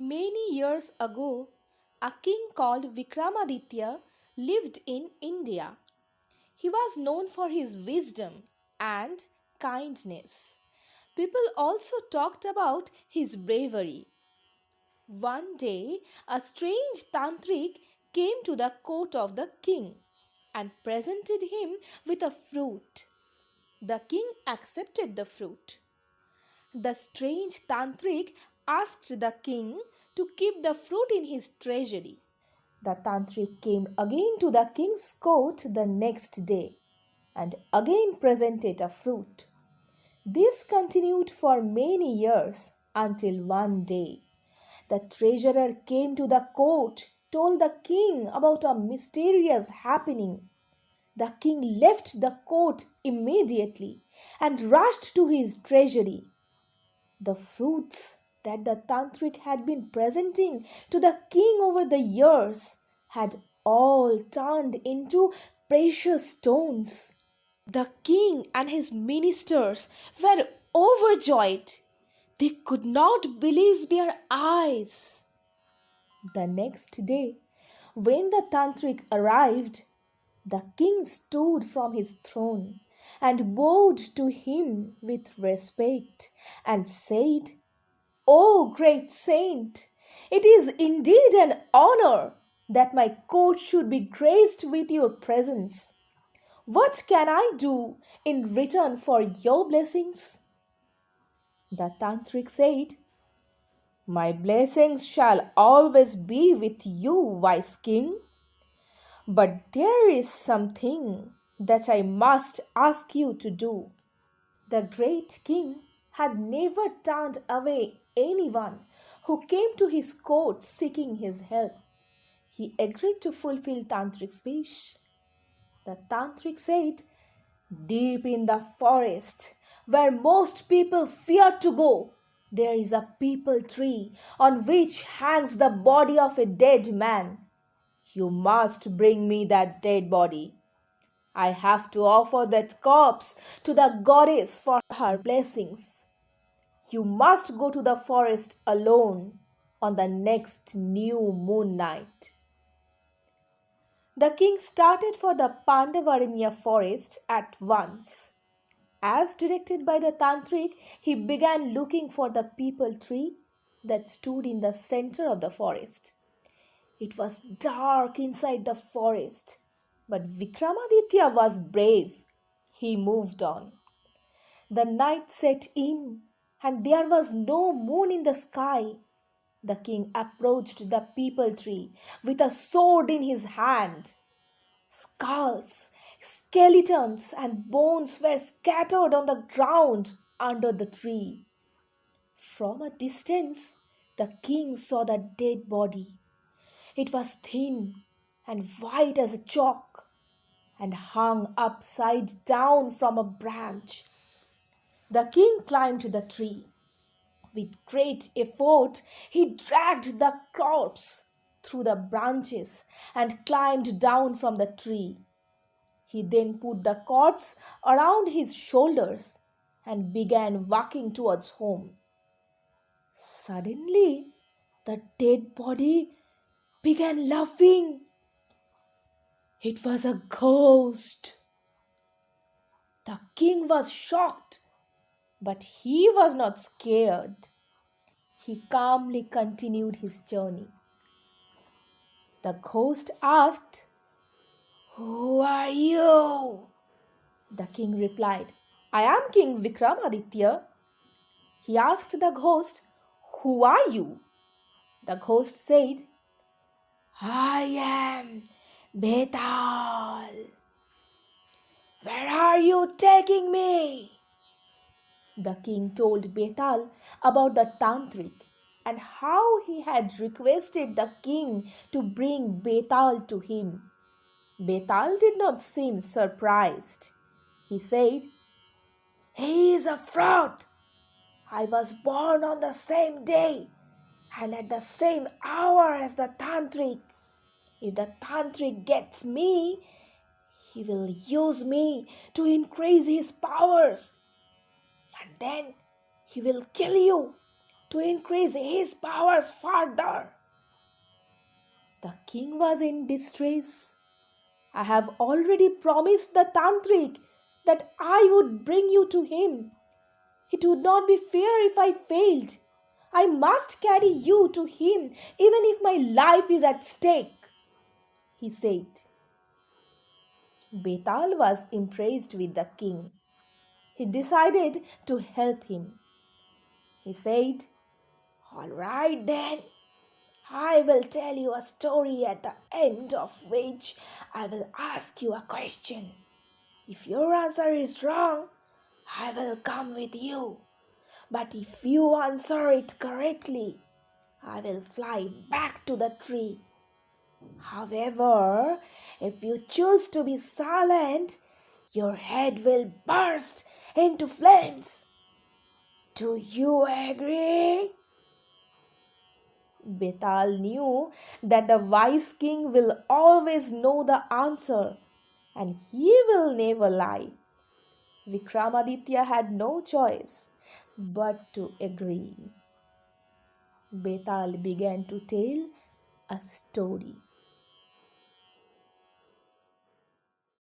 Many years ago, a king called Vikramaditya lived in India. He was known for his wisdom and kindness. People also talked about his bravery. One day, a strange tantric came to the court of the king and presented him with a fruit. The king accepted the fruit. The strange tantric asked the king to keep the fruit in his treasury. The tantric came again to the king's court the next day and again presented a fruit. This continued for many years until one day the treasurer came to the court, told the king about a mysterious happening. The king left the court immediately and rushed to his treasury. The fruits that the tantric had been presenting to the king over the years had all turned into precious stones. The king and his ministers were overjoyed. They could not believe their eyes. The next day, when the tantric arrived, the king stood from his throne and bowed to him with respect and said, "O great saint, it is indeed an honor that my court should be graced with your presence. What can I do in return for your blessings?" The tantric said, "My blessings shall always be with you, wise king. But there is something that I must ask you to do." The great king had never turned away anyone who came to his court seeking his help. He agreed to fulfill Tantric's wish. The tantric said, "Deep in the forest, where most people fear to go, there is a peepal tree on which hangs the body of a dead man. You must bring me that dead body. I have to offer that corpse to the goddess for her blessings. You must go to the forest alone on the next new moon night." The king started for the Pandavaranya forest at once. As directed by the tantric, he began looking for the peepal tree that stood in the center of the forest. It was dark inside the forest, but Vikramaditya was brave. He moved on. The night set in, and there was no moon in the sky. The king approached the peepal tree with a sword in his hand. Skulls, skeletons, and bones were scattered on the ground under the tree. From a distance, the king saw the dead body. It was thin and white as a chalk and hung upside down from a branch. The king climbed the tree. With great effort, he dragged the corpse through the branches and climbed down from the tree. He then put the corpse around his shoulders and began walking towards home. Suddenly, the dead body began laughing. It was a ghost. The king was shocked, but he was not scared. He calmly continued his journey. The ghost asked, "Who are you?" The king replied, "I am King Vikramaditya." He asked the ghost, "Who are you?" The ghost said, "I am Betal." "Where are you taking me?" The king told Betal about the tantric and how he had requested the king to bring Betal to him. Betal did not seem surprised. He said, "He is a fraud. I was born on the same day and at the same hour as the tantric. If the tantric gets me, he will use me to increase his powers. And then he will kill you to increase his powers further. The king was in distress. I have already promised the Tantrik that I would bring you to him. It would not be fair if I failed. I must carry you to him even if my life is at stake, he said. Betal was impressed with the king. He decided to help him. He said, "All right then, I will tell you a story at the end of which I will ask you a question. If your answer is wrong, I will come with you. But if you answer it correctly, I will fly back to the tree. However, if you choose to be silent, your head will burst into flames. Do you agree?" Betal knew that the wise king will always know the answer and he will never lie. Vikramaditya had no choice but to agree. Betal began to tell a story.